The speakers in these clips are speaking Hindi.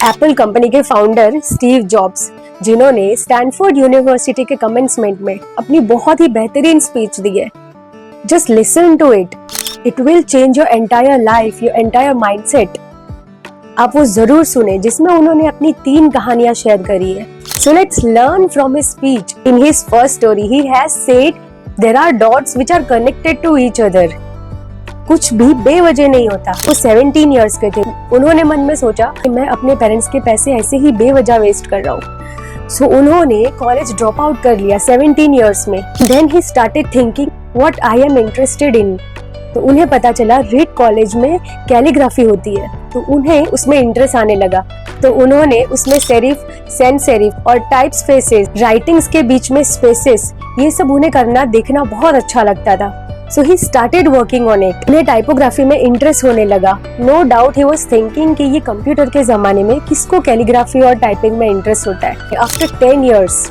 एप्पल कंपनी के फाउंडर स्टीव जॉब्स, जिन्होंने स्टैनफोर्ड यूनिवर्सिटी के कमेंसमेंट में अपनी बहुत ही बेहतरीन स्पीच दी है। Just listen to it, it will change your entire life, your entire mindset. आप वो जरूर सुने, जिसमें उन्होंने अपनी 3 कहानियां शेयर करी है। So let's learn from his speech. In his first story, he has said there are dots which are connected to each other. कुछ भी बेवजह नहीं होता। वो 17 years के थे। उन्होंने मन में सोचा कि मैं अपने पेरेंट्स के पैसे ऐसे ही बेवजह वेस्ट कर रहा हूँ। So उन्होंने कॉलेज ड्रॉप आउट कर लिया 17 years में। Then he started thinking what I am interested in. तो उन्हें पता चला रीड कॉलेज में कैलीग्राफी होती है, तो उन्हें उसमें इंटरेस्ट आने लगा। तो उन्होंने उसमें सेरिफ, सेंस सेरिफ और टाइप स्पेसेस, राइटिंग्स के बीच में स्पेसेस, ये सब उन्हें करना देखना बहुत अच्छा लगता था। So he started working on it. उन्हें टाइपोग्राफी में इंटरेस्ट होने लगा। No doubt he was thinking कि ये कंप्यूटर के जमाने में किसको कैलीग्राफी और टाइपिंग में इंटरेस्ट होता है। आफ्टर 10 years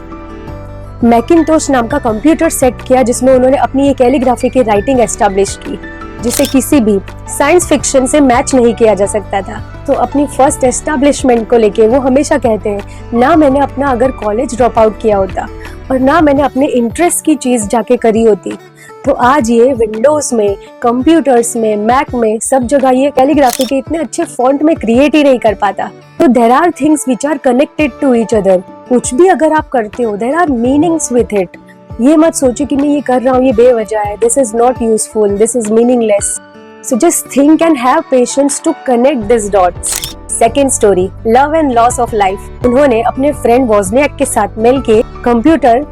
मैकिंटोश नाम का कंप्यूटर सेट किया, जिसमें उन्होंने अपनी ये कैलीग्राफी की राइटिंग एस्टेब्लिश की, जिसे किसी भी साइंस फिक्शन से मैच नहीं किया जा सकता था। तो अपनी फर्स्ट एस्टेब्लिशमेंट को लेके वो हमेशा कहते हैं, ना मैंने अपना अगर कॉलेज ड्रॉप आउट किया होता और ना मैंने अपने इंटरेस्ट की चीज जाके करी होती, तो आज ये विंडोज में, कंप्यूटर्स में, मैक में, सब जगह ये कैलीग्राफी के इतने अच्छे फॉन्ट में क्रिएट ही नहीं कर पाता। तो there are things which are connected to each other. कुछ भी अगर आप करते हो, there are meanings with it. ये मत सोचो कि मैं ये कर रहा हूँ, ये बेवजह है, this is not useful, this is meaningless. So just think and have patience to connect this dots. Second story, love and loss of life. उन्होंने अपने फ्रेंड वॉजनियाक के साथ मिलके कंप्यूटर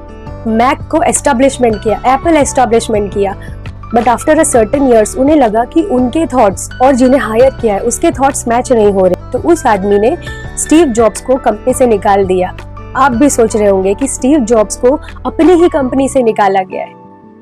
मैक को एस्टेब्लिशमेंट किया, एप्पल एस्टेब्लिशमेंट किया। But after a certain years उन्हें लगा कि उनके थॉट्स और जिन्हें हायर किया है उसके थॉट्स मैच नहीं हो रहे। तो उस आदमी ने स्टीव जॉब्स को कंपनी से निकाल दिया। आप भी सोच रहे होंगे कि स्टीव जॉब्स को अपनी ही कंपनी से निकाला गया है।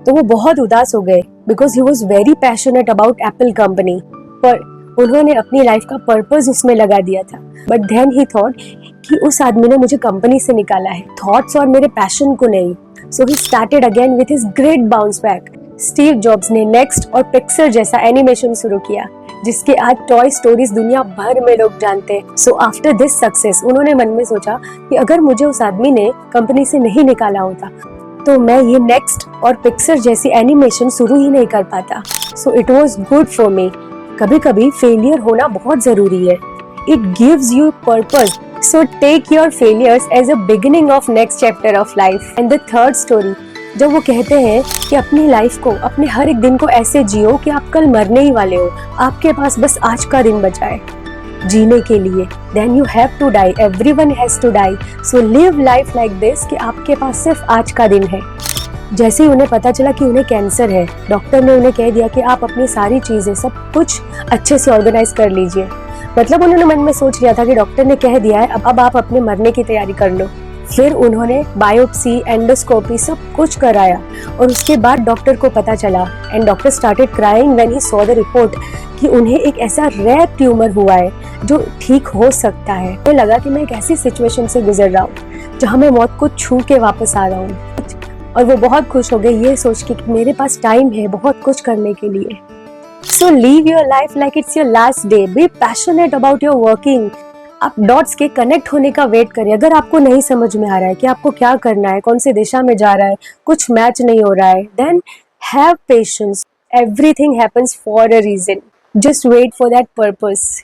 तो वो बहुत उदास हो गए, because he was very passionate about Apple company. पर उन्होंने अपनी लाइफ का पर्पस उसमें लगा दिया था। बट देन ही थॉट कि उस आदमी ने मुझे कंपनी से निकाला है, थॉट्स और मेरे पैशन को नहीं। So he started again with his great bounce back. Steve Jobs ने नेक्स्ट और पिक्सर जैसा एनिमेशन शुरू किया, जिसके आज टॉय स्टोरीज दुनिया भर में लोग जानते हैं। सो आफ्टर दिस सक्सेस उन्होंने मन में सोचा कि अगर मुझे उस आदमी ने कंपनी से नहीं निकाला होता तो मैं ये नेक्स्ट और पिक्सर जैसी एनिमेशन शुरू ही नहीं कर पाता। So it was good for me. कभी कभी फेलियर होना बहुत जरूरी है। It gives you purpose. So take your failures as a beginning of next chapter of life. And the third story, जब वो कहते हैं कि अपनी लाइफ को, अपने हर एक दिन को ऐसे जियो कि आप कल मरने ही वाले हो, आपके पास बस आज का दिन बचा है जीने के लिए। Then you have to die, everyone has to die. So live life like this कि आपके पास सिर्फ आज का दिन है। जैसे ही उन्हें पता चला कि उन्हें कैंसर है, डॉक्टर ने उन्हें कह दिया कि आप अपनी सारी चीजें, सब कुछ अच्छे से ऑर्गेनाइज कर लीजिए। मतलब उन्होंने मन में सोच लिया था कि डॉक्टर ने कह दिया है, अब आप अपने मरने की तैयारी कर लो। फिर उन्होंने बायोप्सी, एंडोस्कोपी सब कुछ कराया और उसके बाद डॉक्टर को पता चला, and doctor started crying when he saw the report कि उन्हें एक ऐसा रेयर ट्यूमर हुआ है जो ठीक हो सकता है। मुझे लगा कि मैं एक ऐसी सिचुएशन से गुजर रहा हूँ जहाँ मैं मौत को छू के वापस आ रहा हूँ। और वो बहुत खुश हो गए ये सोच के कि मेरे पास टाइम है बहुत कुछ करने के लिए। So leave your life like it's your last day. Be passionate about your working. आप डॉट्स के कनेक्ट होने का वेट करिए। अगर आपको नहीं समझ में आ रहा है कि आपको क्या करना है, कौन सी दिशा में जा रहा है, कुछ मैच नहीं हो रहा है, then have patience. Everything happens for a reason. Just wait for that purpose.